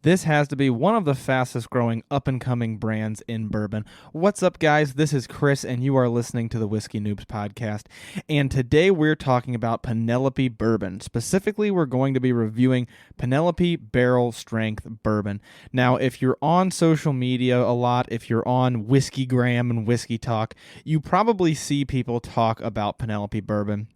This has to be one of the fastest growing up and coming brands in bourbon. What's up, guys? This is Chris, and you are listening to the Whiskey Noobs podcast. And today we're talking about Penelope Bourbon. Specifically, we're going to be reviewing Penelope Barrel Strength Bourbon. Now, if you're on social media a lot, if you're on Whiskeygram and Whiskey Talk, you probably see people talk about Penelope Bourbon.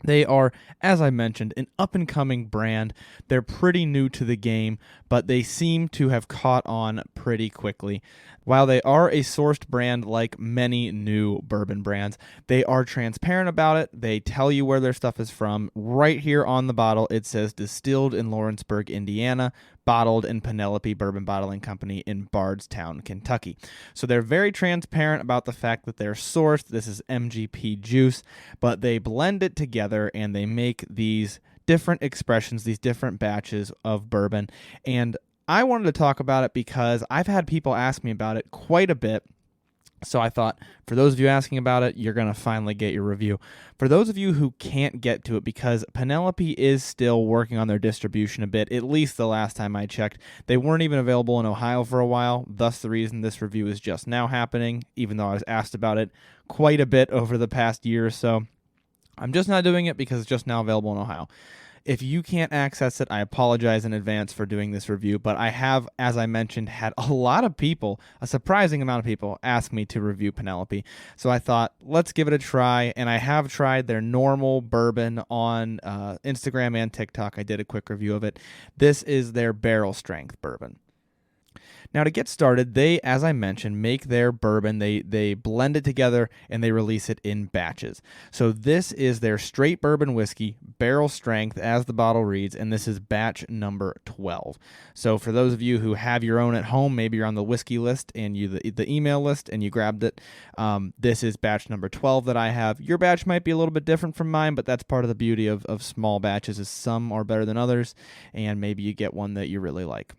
They are, as I mentioned, an up-and-coming brand. They're pretty new to the game, but they seem to have caught on pretty quickly. While they are a sourced brand like many new bourbon brands, they are transparent about it. They tell you where their stuff is from. Right here on the bottle, it says distilled in Lawrenceburg, Indiana, bottled in Penelope Bourbon Bottling Company in Bardstown, Kentucky. So they're very transparent about the fact that they're sourced. This is MGP juice, but they blend it together and they make these different expressions, these different batches of bourbon. And I wanted to talk about it because I've had people ask me about it quite a bit. So I thought, for those of you asking about it, you're going to finally get your review. For those of you who can't get to it, because Penelope is still working on their distribution a bit, at least the last time I checked, they weren't even available in Ohio for a while, thus the reason this review is just now happening, even though I was asked about it quite a bit over the past year or so. I'm just not doing it because it's just now available in Ohio. If you can't access it, I apologize in advance for doing this review, but I have, as I mentioned, had a lot of people, a surprising amount of people, ask me to review Penelope. So I thought, let's give it a try, and I have tried their normal bourbon on Instagram and TikTok. I did a quick review of it. This is their barrel strength bourbon. Now, to get started, they, as I mentioned, make their bourbon. They blend it together, and they release it in batches. So this is their straight bourbon whiskey, barrel strength, as the bottle reads, and this is batch number 12. So for those of you who have your own at home, maybe you're on the whiskey list and the email list, and you grabbed it, this is batch number 12 that I have. Your batch might be a little bit different from mine, but that's part of the beauty of small batches, is some are better than others, and maybe you get one that you really like.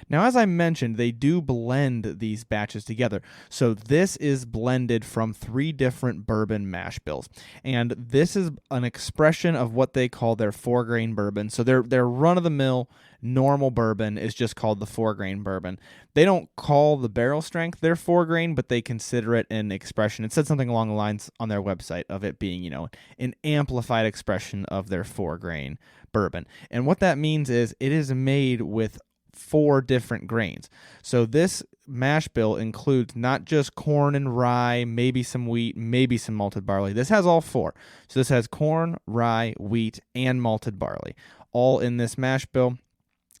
Now, as I mentioned, they do blend these batches together. So this is blended from 3 different bourbon mash bills. And this is an expression of what they call their 4-grain bourbon. So their run-of-the-mill normal bourbon is just called the 4-grain bourbon. They don't call the barrel strength their 4-grain, but they consider it an expression. It said something along the lines on their website of it being, an amplified expression of their 4-grain bourbon. And what that means is it is made with 4 different grains. So this mash bill includes not just corn and rye, maybe some wheat, maybe some malted barley. This has all 4. So this has corn, rye, wheat, and malted barley, all in this mash bill.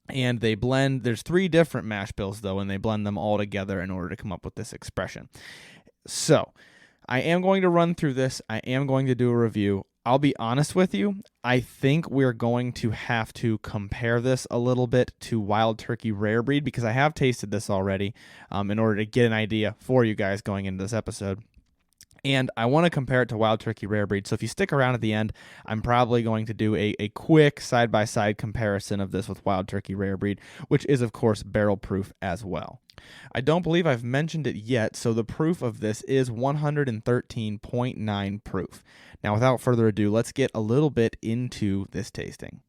And they blend, there's 3 different mash bills though, and they blend them all together in order to come up with this expression. So I am going to run through this. I am going to do a review. I'll be honest with you, I think we're going to have to compare this a little bit to Wild Turkey Rare Breed, because I have tasted this already in order to get an idea for you guys going into this episode. And I want to compare it to Wild Turkey Rare Breed. So if you stick around at the end, I'm probably going to do a quick side-by-side comparison of this with Wild Turkey Rare Breed, which is, of course, barrel proof as well. I don't believe I've mentioned it yet, so the proof of this is 113.9 proof. Now, without further ado, let's get a little bit into this tasting.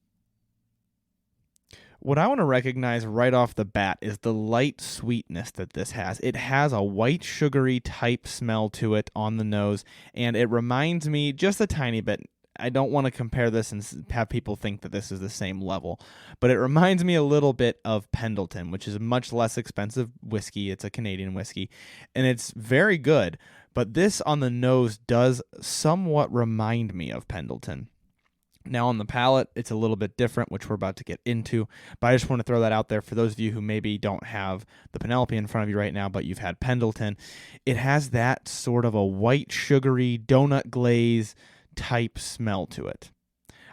What I want to recognize right off the bat is the light sweetness that this has. It has a white sugary type smell to it on the nose, and it reminds me just a tiny bit. I don't want to compare this and have people think that this is the same level, but it reminds me a little bit of Pendleton, which is a much less expensive whiskey. It's a Canadian whiskey, and it's very good, but this on the nose does somewhat remind me of Pendleton. Now on the palate, it's a little bit different, which we're about to get into, but I just want to throw that out there for those of you who maybe don't have the Penelope in front of you right now, but you've had Pendleton. It has that sort of a white sugary donut glaze type smell to it.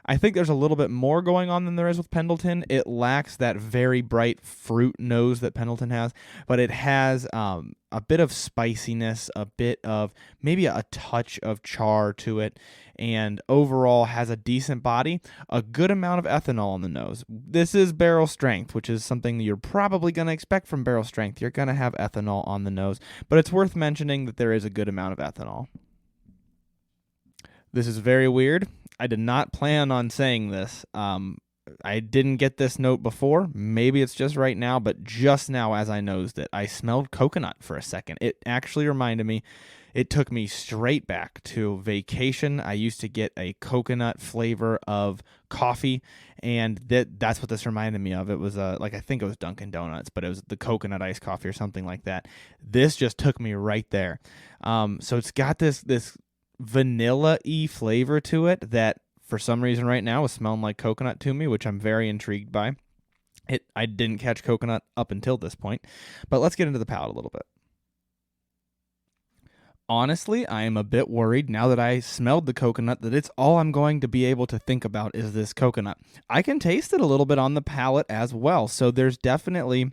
I think there's a little bit more going on than there is with Pendleton. It lacks that very bright fruit nose that Pendleton has, but it has a bit of spiciness, a bit of maybe a touch of char to it, and overall has a decent body, a good amount of ethanol on the nose. This is barrel strength, which is something you're probably going to expect from barrel strength. You're going to have ethanol on the nose, but it's worth mentioning that there is a good amount of ethanol. This is very weird. I did not plan on saying this, I didn't get this note before. Maybe it's just right now, but just now as I nosed it, I smelled coconut for a second. It actually reminded me, it took me straight back to vacation. I used to get a coconut flavor of coffee, and that's what this reminded me of. It was like, I think it was Dunkin' Donuts, but it was the coconut iced coffee or something like that. This just took me right there. So it's got this vanilla-y flavor to it that for some reason right now is smelling like coconut to me, which I'm very intrigued by. I didn't catch coconut up until this point, but let's get into the palate a little bit. Honestly, I am a bit worried now that I smelled the coconut that it's all I'm going to be able to think about is this coconut. I can taste it a little bit on the palate as well, so there's definitely...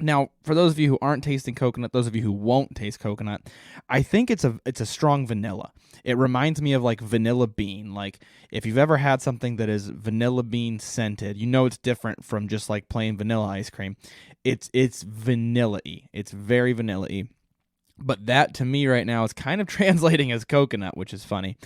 Now, for those of you who aren't tasting coconut, those of you who won't taste coconut, I think it's a strong vanilla. It reminds me of like vanilla bean. Like if you've ever had something that is vanilla bean scented, you know it's different from just like plain vanilla ice cream. It's vanilla-y. It's very vanilla-y. But that, to me, right now is kind of translating as coconut, which is funny.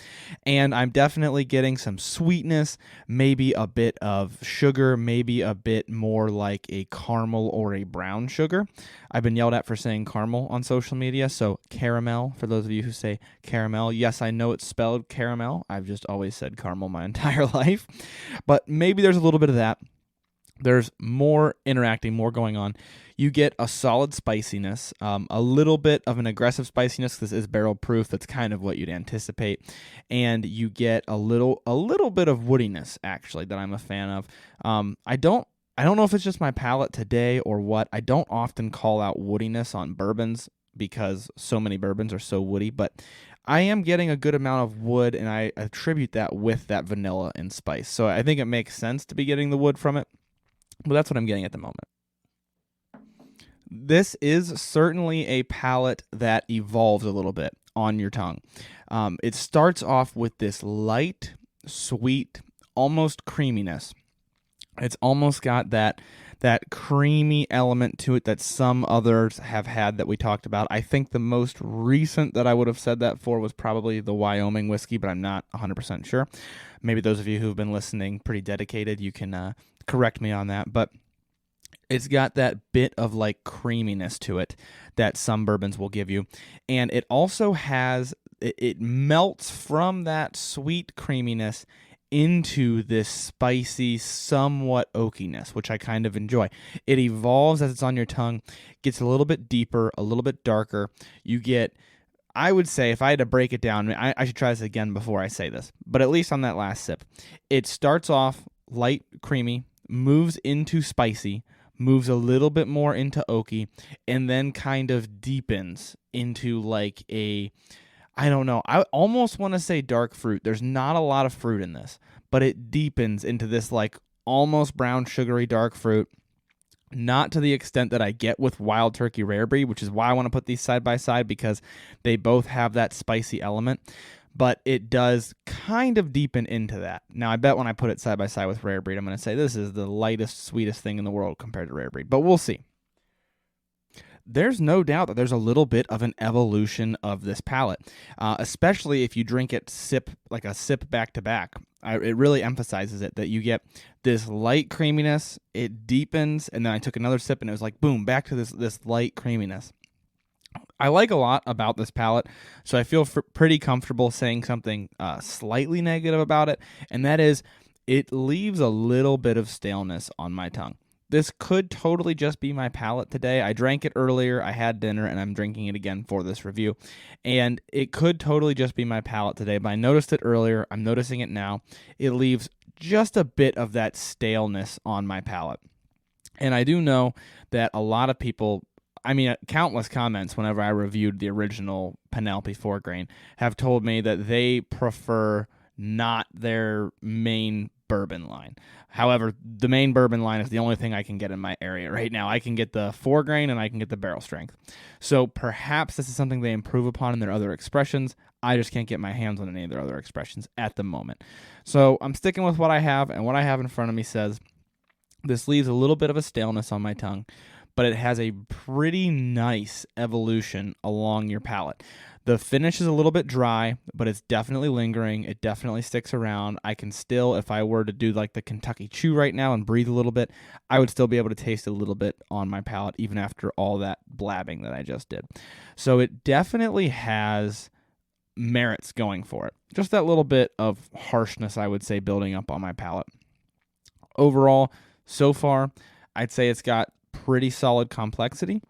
And I'm definitely getting some sweetness, maybe a bit of sugar, maybe a bit more like a caramel or a brown sugar. I've been yelled at for saying caramel on social media, so caramel, for those of you who say caramel. Yes, I know it's spelled caramel. I've just always said caramel my entire life. But maybe there's a little bit of that. There's more interacting, more going on. You get a solid spiciness, a little bit of an aggressive spiciness. This is barrel proof. That's kind of what you'd anticipate. And you get a little bit of woodiness, actually, that I'm a fan of. I don't know if it's just my palate today or what. I don't often call out woodiness on bourbons because so many bourbons are so woody, but I am getting a good amount of wood, and I attribute that with that vanilla and spice. So I think it makes sense to be getting the wood from it. Well, that's what I'm getting at the moment. This is certainly a palate that evolves a little bit on your tongue. It starts off with this light, sweet, almost creaminess. It's almost got that creamy element to it that some others have had that we talked about. I think the most recent that I would have said that for was probably the Wyoming whiskey, but I'm not 100% sure. Maybe those of you who've been listening pretty dedicated, you can correct me on that, but it's got that bit of like creaminess to it that some bourbons will give you. And it also has, it melts from that sweet creaminess into this spicy, somewhat oakiness, which I kind of enjoy. It evolves as it's on your tongue, gets a little bit deeper, a little bit darker. You get, I would say, if I had to break it down, I should try this again before I say this, but at least on that last sip, it starts off light, creamy, moves into spicy, moves a little bit more into oaky, and then kind of deepens into like a, I don't know, I almost want to say dark fruit. There's not a lot of fruit in this, but it deepens into this like almost brown sugary dark fruit, not to the extent that I get with Wild Turkey Rare Breed, which is why I want to put these side by side because they both have that spicy element. But it does kind of deepen into that. Now, I bet when I put it side by side with Rare Breed, I'm going to say this is the lightest, sweetest thing in the world compared to Rare Breed. But we'll see. There's no doubt that there's a little bit of an evolution of this palate, especially if you drink it sip back to back. It really emphasizes it that you get this light creaminess, it deepens, and then I took another sip and it was like, boom, back to this light creaminess. I like a lot about this palate, so I feel pretty comfortable saying something slightly negative about it, and that is it leaves a little bit of staleness on my tongue. This could totally just be my palate today. I drank it earlier, I had dinner, and I'm drinking it again for this review, and it could totally just be my palate today, but I noticed it earlier, I'm noticing it now. It leaves just a bit of that staleness on my palate, and I do know that a lot of people, countless comments whenever I reviewed the original Penelope 4-grain have told me that they prefer not their main bourbon line. However, the main bourbon line is the only thing I can get in my area right now. I can get the 4-grain and I can get the barrel strength. So perhaps this is something they improve upon in their other expressions. I just can't get my hands on any of their other expressions at the moment. So I'm sticking with what I have, and what I have in front of me says this leaves a little bit of a staleness on my tongue, but it has a pretty nice evolution along your palate. The finish is a little bit dry, but it's definitely lingering. It definitely sticks around. I can still, if I were to do like the Kentucky Chew right now and breathe a little bit, I would still be able to taste a little bit on my palate, even after all that blabbing that I just did. So it definitely has merits going for it. Just that little bit of harshness, I would say, building up on my palate. Overall, so far, I'd say it's got pretty solid complexity.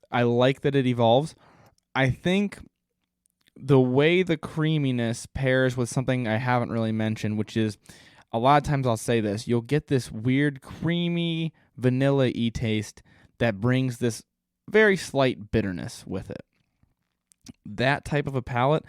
I like that it evolves. I think the way the creaminess pairs with something I haven't really mentioned, which is a lot of times I'll say this, you'll get this weird creamy vanilla-y taste that brings this very slight bitterness with it. That type of a palate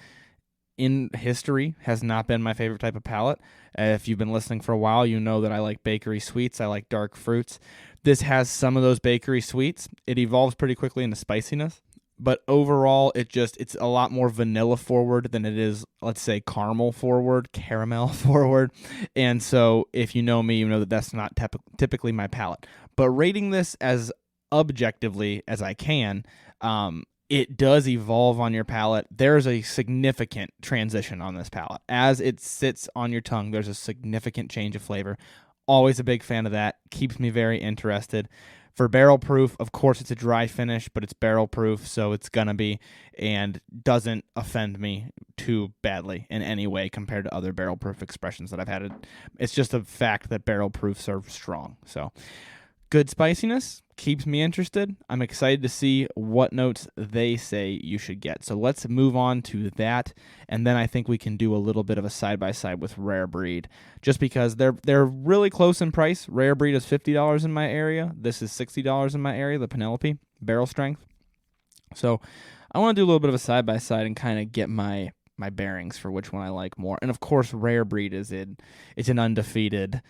in history has not been my favorite type of palate. If you've been listening for a while, you know that I like bakery sweets. I like dark fruits. This has some of those bakery sweets. It evolves pretty quickly into spiciness. But overall, it's a lot more vanilla forward than it is, let's say, caramel forward. And so if you know me, you know that that's not typically my palate. But rating this as objectively as I can, it does evolve on your palate. There's a significant transition on this palate. As it sits on your tongue, there's a significant change of flavor. Always a big fan of that. Keeps me very interested. For barrel proof, of course, it's a dry finish, but it's barrel proof, so it's going to be, and doesn't offend me too badly in any way compared to other barrel proof expressions that I've had. It's just a fact that barrel proofs are strong. So good spiciness, keeps me interested. I'm excited to see what notes they say you should get. So let's move on to that, and then I think we can do a little bit of a side-by-side with Rare Breed, just because they're really close in price. Rare Breed is $50 in my area. This is $60 in my area, the Penelope barrel strength. So I want to do a little bit of a side-by-side and kind of get my bearings for which one I like more. And of course, Rare Breed it's an undefeated,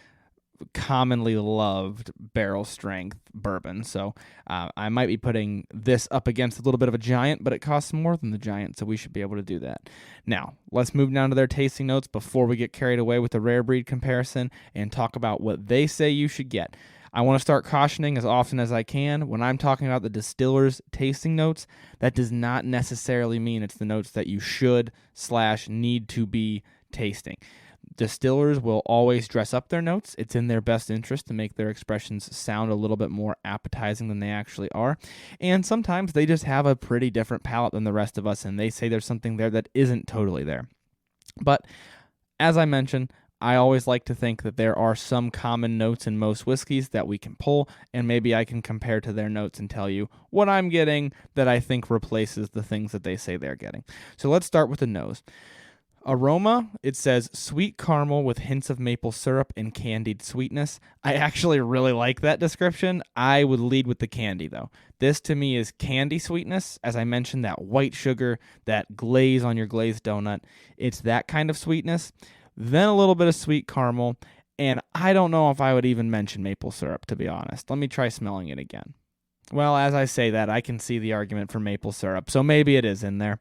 commonly loved barrel strength bourbon. So I might be putting this up against a little bit of a giant, but it costs more than the giant, so we should be able to do that. Now, let's move down to their tasting notes before we get carried away with the Rare Breed comparison and talk about what they say you should get. I want to start cautioning as often as I can. When I'm talking about the distiller's tasting notes, that does not necessarily mean it's the notes that you should/need to be tasting. Distillers will always dress up their notes. It's in their best interest to make their expressions sound a little bit more appetizing than they actually are. And sometimes they just have a pretty different palate than the rest of us, and they say there's something there that isn't totally there. But as I mentioned, I always like to think that there are some common notes in most whiskeys that we can pull, and maybe I can compare to their notes and tell you what I'm getting that I think replaces the things that they say they're getting. So let's start with the nose. Aroma, it says sweet caramel with hints of maple syrup and candied sweetness. I actually really like that description. I would lead with the candy, though. This, to me, is candy sweetness. As I mentioned, that white sugar, that glaze on your glazed donut. It's that kind of sweetness. Then a little bit of sweet caramel. And I don't know if I would even mention maple syrup, to be honest. Let me try smelling it again. Well, as I say that, I can see the argument for maple syrup, so maybe it is in there.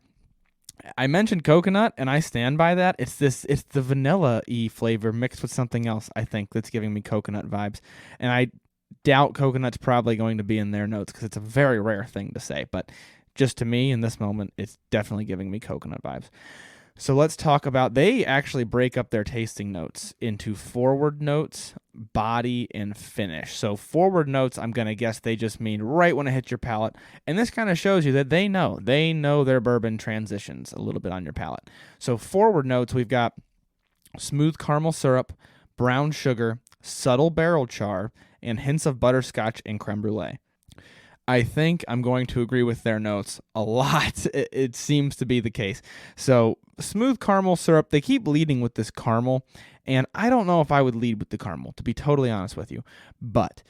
I mentioned coconut, and I stand by that. It's the vanilla-y flavor mixed with something else, I think, that's giving me coconut vibes. And I doubt coconut's probably going to be in their notes because it's a very rare thing to say. But just to me, in this moment, it's definitely giving me coconut vibes. So let's talk about, they actually break up their tasting notes into forward notes, body, and finish. So forward notes, I'm going to guess they just mean right when it hits your palate. And this kind of shows you that they know their bourbon transitions a little bit on your palate. So forward notes, we've got smooth caramel syrup, brown sugar, subtle barrel char, and hints of butterscotch and creme brulee. I think I'm going to agree with their notes a lot. It seems to be the case. So smooth caramel syrup, they keep leading with this caramel, and I don't know if I would lead with the caramel, to be totally honest with you. But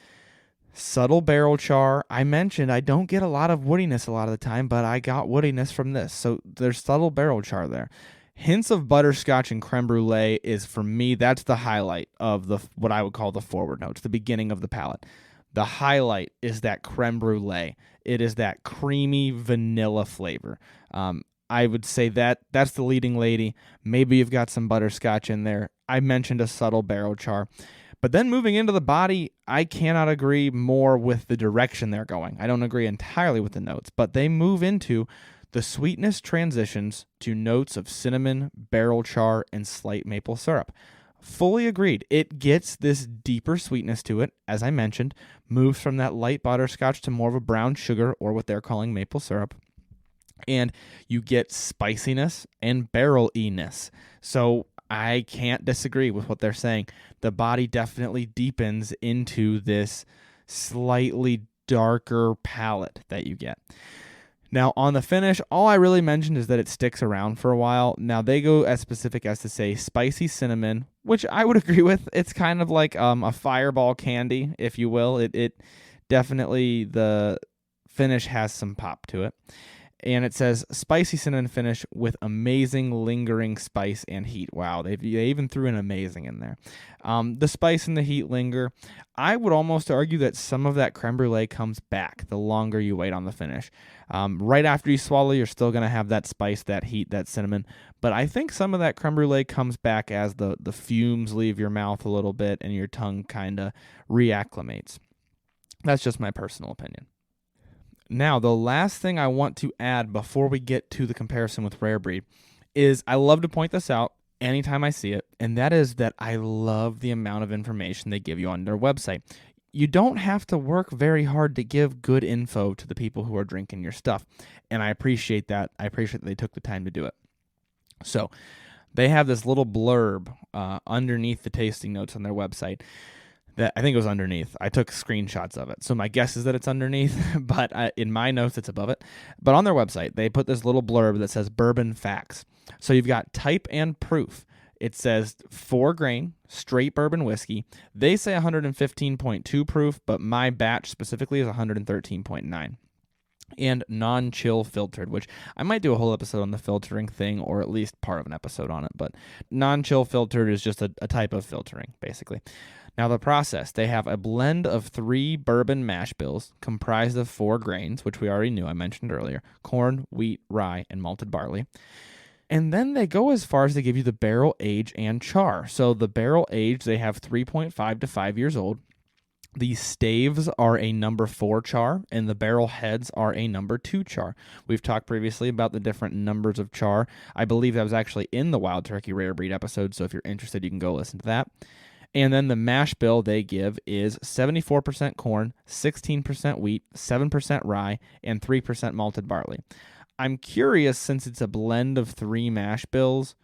subtle barrel char, I mentioned I don't get a lot of woodiness a lot of the time, but I got woodiness from this. So there's subtle barrel char there. Hints of butterscotch and creme brulee is, for me, that's the highlight of what I would call the forward notes, the beginning of the palate. The highlight is that creme brulee. It is that creamy vanilla flavor. I would say that's the leading lady. Maybe you've got some butterscotch in there. I mentioned a subtle barrel char. But then moving into the body, I cannot agree more with the direction they're going. I don't agree entirely with the notes, but they move into The sweetness transitions to notes of cinnamon, barrel char, and slight maple syrup. Fully agreed. It gets this deeper sweetness to it, as I mentioned, moves from that light butterscotch to more of a brown sugar or what they're calling maple syrup. And you get spiciness and barrel-iness. So I can't disagree with what they're saying. The body definitely deepens into this slightly darker palate that you get. Now, on the finish, all I really mentioned is that it sticks around for a while. Now, they go as specific as to say spicy cinnamon, which I would agree with. It's kind of like a fireball candy, if you will. It definitely, the finish has some pop to it. And it says spicy cinnamon finish with amazing lingering spice and heat. Wow, they even threw an amazing in there. The spice and the heat linger. I would almost argue that some of that creme brulee comes back the longer you wait on the finish. Right after you swallow, you're still going to have that spice, that heat, that cinnamon. But I think some of that creme brulee comes back as the fumes leave your mouth a little bit and your tongue kind of reacclimates. That's just my personal opinion. Now, the last thing I want to add before we get to the comparison with Rare Breed is I love to point this out anytime I see it, and that is that I love the amount of information they give you on their website. You don't have to work very hard to give good info to the people who are drinking your stuff, and I appreciate that. I appreciate that they took the time to do it. So they have this little blurb underneath the tasting notes on their website. That I think it was underneath. I took screenshots of it. So my guess is that it's underneath, but in my notes, it's above it. But on their website, they put this little blurb that says bourbon facts. So you've got type and proof. It says 4-grain, straight bourbon whiskey. They say 115.2 proof, but my batch specifically is 113.9. And non-chill filtered, which I might do a whole episode on the filtering thing, or at least part of an episode on it. But non-chill filtered is just a type of filtering, basically. Now, the process, they have a blend of 3 bourbon mash bills comprised of 4 grains, which we already knew, I mentioned earlier, corn, wheat, rye, and malted barley. And then they go as far as to give you the barrel age and char. So the barrel age, they have 3.5 to 5 years old. The staves are a number 4 char, and the barrel heads are a number 2 char. We've talked previously about the different numbers of char. I believe that was actually in the Wild Turkey Rare Breed episode, so if you're interested, you can go listen to that. And then the mash bill they give is 74% corn, 16% wheat, 7% rye, and 3% malted barley. I'm curious, since it's a blend of 3 mash bills,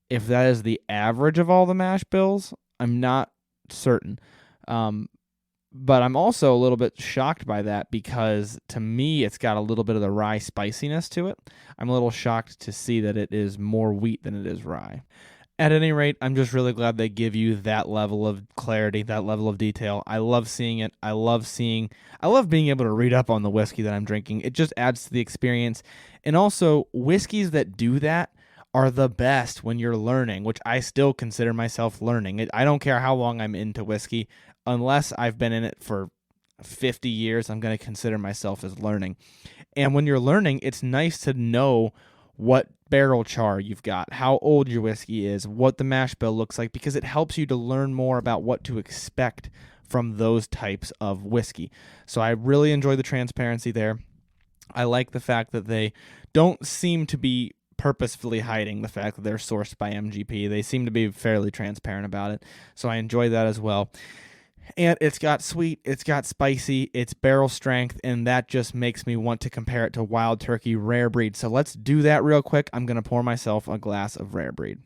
if that is the average of all the mash bills. I'm not certain. But I'm also a little bit shocked by that because, to me, it's got a little bit of the rye spiciness to it. I'm a little shocked to see that it is more wheat than it is rye. At any rate, I'm just really glad they give you that level of clarity, that level of detail. I love seeing it. I love being able to read up on the whiskey that I'm drinking. It just adds to the experience. And also, whiskeys that do that are the best when you're learning, which I still consider myself learning. I don't care how long I'm into whiskey. Unless I've been in it for 50 years, I'm going to consider myself as learning. And when you're learning, it's nice to know what barrel char you've got, how old your whiskey is, what the mash bill looks like, because it helps you to learn more about what to expect from those types of whiskey. So I really enjoy the transparency there. I like the fact that they don't seem to be purposefully hiding the fact that they're sourced by MGP. They seem to be fairly transparent about it. So I enjoy that as well. And it's got sweet, it's got spicy, it's barrel strength, and that just makes me want to compare it to Wild Turkey Rare Breed. So let's do that real quick. I'm going to pour myself a glass of Rare Breed.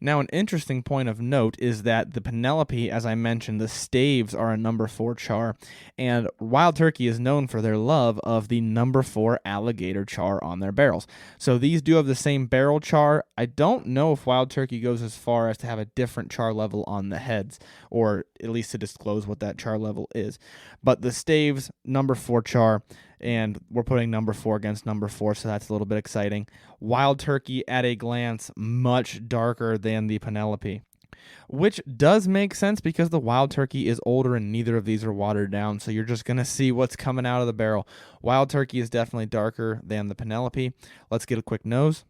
Now, an interesting point of note is that the Penelope, as I mentioned, the staves are a number 4 char, and Wild Turkey is known for their love of the number 4 alligator char on their barrels. So these do have the same barrel char. I don't know if Wild Turkey goes as far as to have a different char level on the heads, or at least to disclose what that char level is. But the staves, number 4 char, and we're putting number 4 against number 4, so that's a little bit exciting. Wild Turkey, at a glance, much darker than the Penelope, which does make sense because the Wild Turkey is older and neither of these are watered down, so you're just going to see what's coming out of the barrel. Wild Turkey is definitely darker than the Penelope. Let's get a quick nose.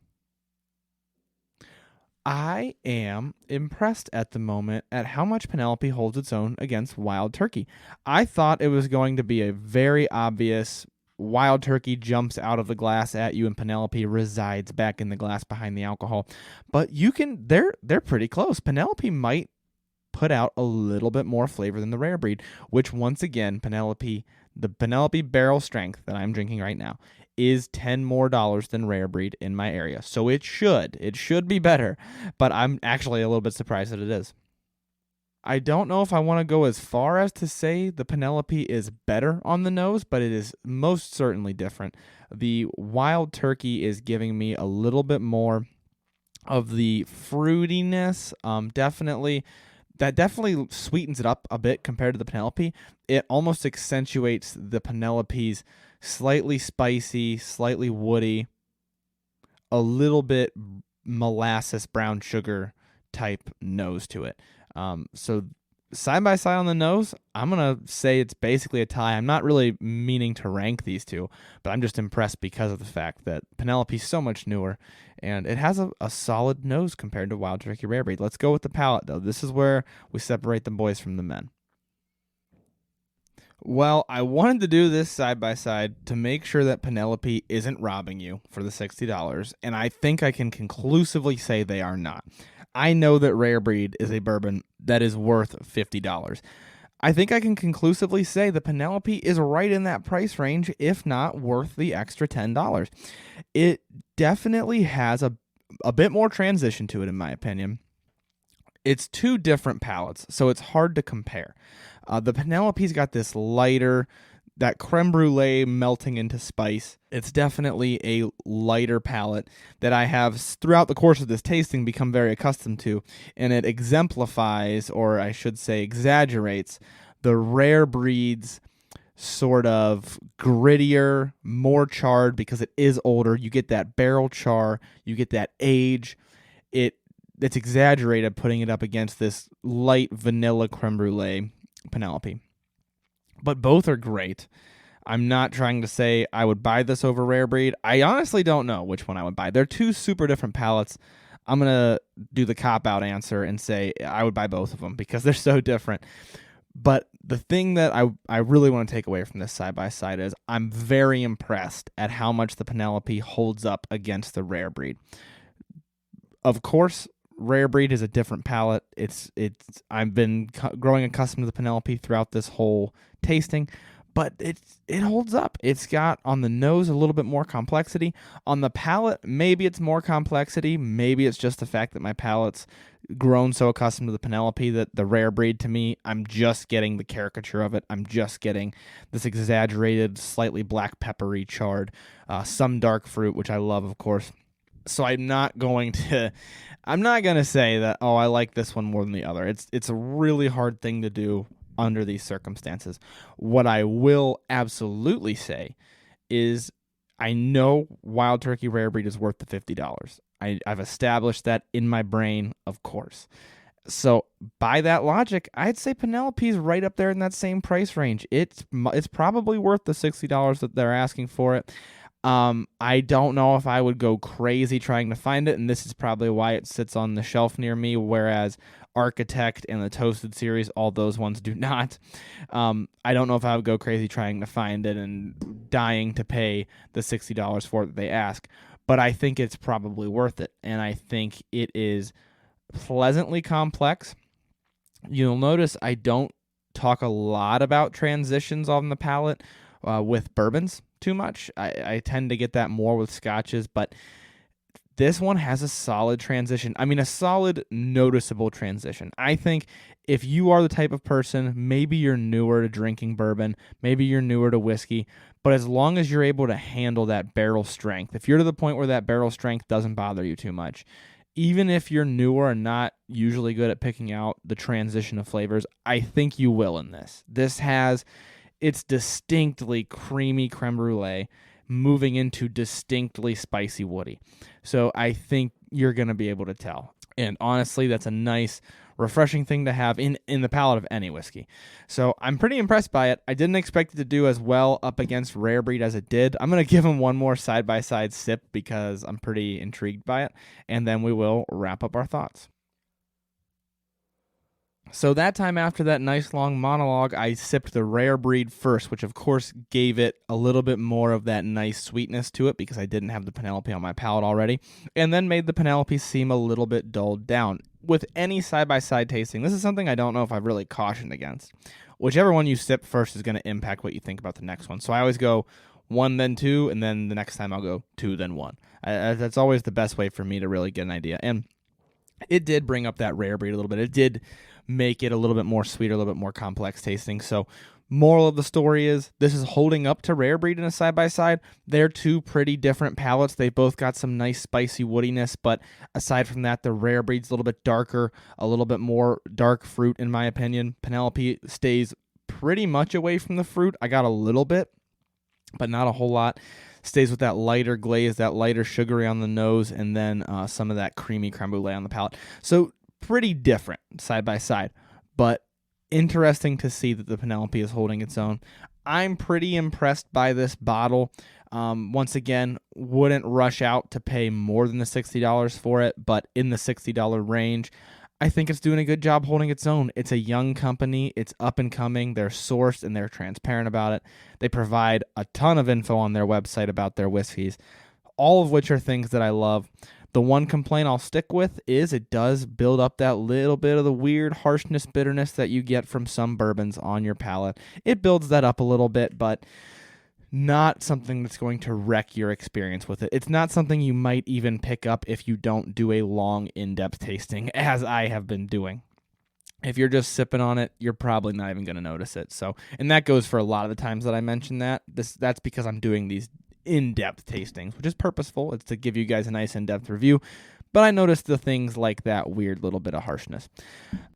I am impressed at the moment at how much Penelope holds its own against Wild Turkey. I thought it was going to be a very obvious Wild Turkey jumps out of the glass at you, and Penelope resides back in the glass behind the alcohol. But they're pretty close. Penelope might put out a little bit more flavor than the Rare Breed, which once again, the Penelope barrel strength that I'm drinking right now is $10 more than Rare Breed in my area. So it should be better, but I'm actually a little bit surprised that it is. I don't know if I want to go as far as to say the Penelope is better on the nose, but it is most certainly different. The Wild Turkey is giving me a little bit more of the fruitiness. That definitely sweetens it up a bit compared to the Penelope. It almost accentuates the Penelope's slightly spicy, slightly woody, a little bit molasses brown sugar type nose to it. So side by side on the nose, I'm going to say it's basically a tie. I'm not really meaning to rank these two, but I'm just impressed because of the fact that Penelope's so much newer, and it has a solid nose compared to Wild Turkey Rare Breed. Let's go with the palate, though. This is where we separate the boys from the men. Well, I wanted to do this side by side to make sure that Penelope isn't robbing you for the $60, and I think I can conclusively say they are not. I know that Rare Breed is a bourbon that is worth $50. I think I can conclusively say the Penelope is right in that price range, if not worth the extra $10. It definitely has a bit more transition to it, in my opinion. It's two different palates, so it's hard to compare. The Penelope's got this lighter, that creme brulee melting into spice. It's definitely a lighter palate that I have throughout the course of this tasting become very accustomed to, and it exemplifies, or I should say exaggerates, the Rare Breed's sort of grittier, more charred because it is older. You get that barrel char, you get that age. It's exaggerated putting it up against this light vanilla creme brulee Penelope. But both are great. I'm not trying to say I would buy this over Rare Breed. I honestly don't know which one I would buy. They're two super different palates. I'm going to do the cop-out answer and say I would buy both of them because they're so different. But the thing that I really want to take away from this side-by-side is I'm very impressed at how much the Penelope holds up against the Rare Breed. Of course, Rare Breed is a different palate. I've been growing accustomed to the Penelope throughout this whole tasting, but it holds up. It's got on the nose a little bit more complexity. On the palate, maybe it's more complexity. Maybe it's just the fact that my palate's grown so accustomed to the Penelope that the Rare Breed, to me, I'm just getting the caricature of it. I'm just getting this exaggerated, slightly black peppery charred, some dark fruit, which I love, of course. So I'm not going to say that, oh, I like this one more than the other. It's a really hard thing to do under these circumstances. What I will absolutely say is I know Wild Turkey Rare Breed is worth the $50. I've established that in my brain, of course. So by that logic, I'd say Penelope's right up there in that same price range. It's probably worth the $60 that they're asking for it. I don't know if I would go crazy trying to find it, and this is probably why it sits on the shelf near me, whereas Architect and the Toasted series, all those ones do not. I don't know if I would go crazy trying to find it and dying to pay the $60 for it that they ask, but I think it's probably worth it, and I think it is pleasantly complex. You'll notice I don't talk a lot about transitions on the palate with bourbons too much. I tend to get that more with scotches, but this one has a solid transition. I mean, a solid, noticeable transition. I think if you are the type of person, maybe you're newer to drinking bourbon, maybe you're newer to whiskey, but as long as you're able to handle that barrel strength, if you're to the point where that barrel strength doesn't bother you too much, even if you're newer and not usually good at picking out the transition of flavors, I think you will in this. This has its distinctly creamy creme brulee moving into distinctly spicy woody. So I think you're going to be able to tell. And honestly, that's a nice, refreshing thing to have in the palate of any whiskey. So I'm pretty impressed by it. I didn't expect it to do as well up against Rare Breed as it did. I'm going to give them one more side-by-side sip because I'm pretty intrigued by it. And then we will wrap up our thoughts. So that time after that nice long monologue, I sipped the rare breed first, which of course gave it a little bit more of that nice sweetness to it because I didn't have the Penelope on my palate already, and then made the Penelope seem a little bit dulled down. With any side-by-side tasting, this is something I don't know if I've really cautioned against. Whichever one you sip first is going to impact what you think about the next one. So I always go 1, then 2, and then the next time I'll go 2, then 1. That's always the best way for me to really get an idea. And it did bring up that rare breed a little bit. It did make it a little bit more sweeter, a little bit more complex tasting. So moral of the story is this is holding up to rare breed in a side-by-side. They're two pretty different palates. They both got some nice spicy woodiness, but aside from that, the rare breed's a little bit darker, a little bit more dark fruit in my opinion. Penelope stays pretty much away from the fruit. I got a little bit, but not a whole lot. Stays with that lighter glaze, that lighter sugary on the nose, and then some of that creamy creme brulee on the palate. So pretty different side by side, but interesting to see that the Penelope is holding its own. I'm pretty impressed by this bottle. Once again, wouldn't rush out to pay more than the $60 for it, but in the $60 range, I think it's doing a good job holding its own. It's a young company. It's up and coming. They're sourced and they're transparent about it. They provide a ton of info on their website about their whiskeys, all of which are things that I love. The one complaint I'll stick with is it does build up that little bit of the weird harshness, bitterness that you get from some bourbons on your palate. It builds that up a little bit, but not something that's going to wreck your experience with it. It's not something you might even pick up if you don't do a long, in-depth tasting, as I have been doing. If you're just sipping on it, you're probably not even going to notice it. So, and that goes for a lot of the times that I mention that. That's because I'm doing these in-depth tastings, which is purposeful. It's to give you guys a nice in-depth review. But I noticed the things like that weird little bit of harshness.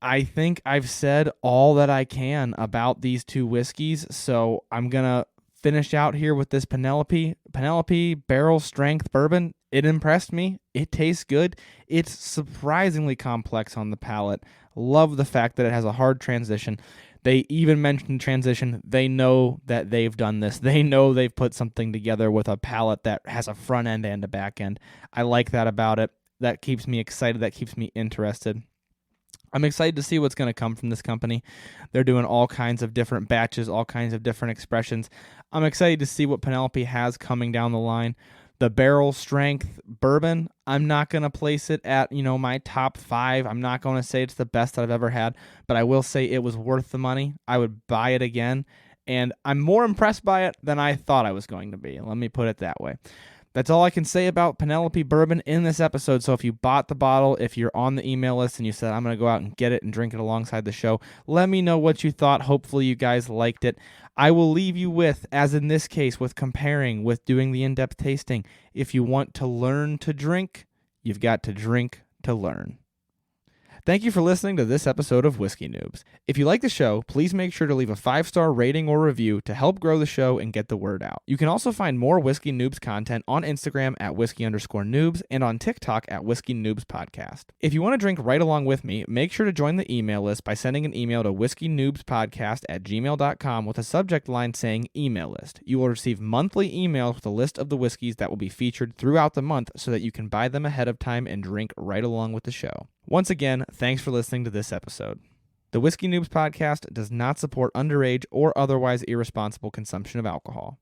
I think I've said all that I can about these two whiskeys, so I'm going to finish out here with this Penelope barrel strength bourbon. It impressed me. It tastes good. It's surprisingly complex on the palate. Love the fact that it has a hard transition. They even mentioned transition. They know that they've done this. They know they've put something together with a palate that has a front end and a back end. I like that about it. That keeps me excited. That keeps me interested. I'm excited to see what's going to come from this company. They're doing all kinds of different batches, all kinds of different expressions. I'm excited to see what Penelope has coming down the line. The barrel strength bourbon, I'm not going to place it at, my top 5. I'm not going to say it's the best that I've ever had, but I will say it was worth the money. I would buy it again, and I'm more impressed by it than I thought I was going to be. Let me put it that way. That's all I can say about Penelope Bourbon in this episode. So if you bought the bottle, if you're on the email list and you said, I'm going to go out and get it and drink it alongside the show, let me know what you thought. Hopefully you guys liked it. I will leave you with, as in this case, with comparing, with doing the in-depth tasting. If you want to learn to drink, you've got to drink to learn. Thank you for listening to this episode of Whiskey Noobs. If you like the show, please make sure to leave a 5-star rating or review to help grow the show and get the word out. You can also find more Whiskey Noobs content on Instagram at whiskey_noobs and on TikTok at Whiskey Noobs Podcast. If you want to drink right along with me, make sure to join the email list by sending an email to whiskeynoobspodcast@gmail.com with a subject line saying email list. You will receive monthly emails with a list of the whiskeys that will be featured throughout the month so that you can buy them ahead of time and drink right along with the show. Once again, thanks for listening to this episode. The Whiskey Noobs Podcast does not support underage or otherwise irresponsible consumption of alcohol.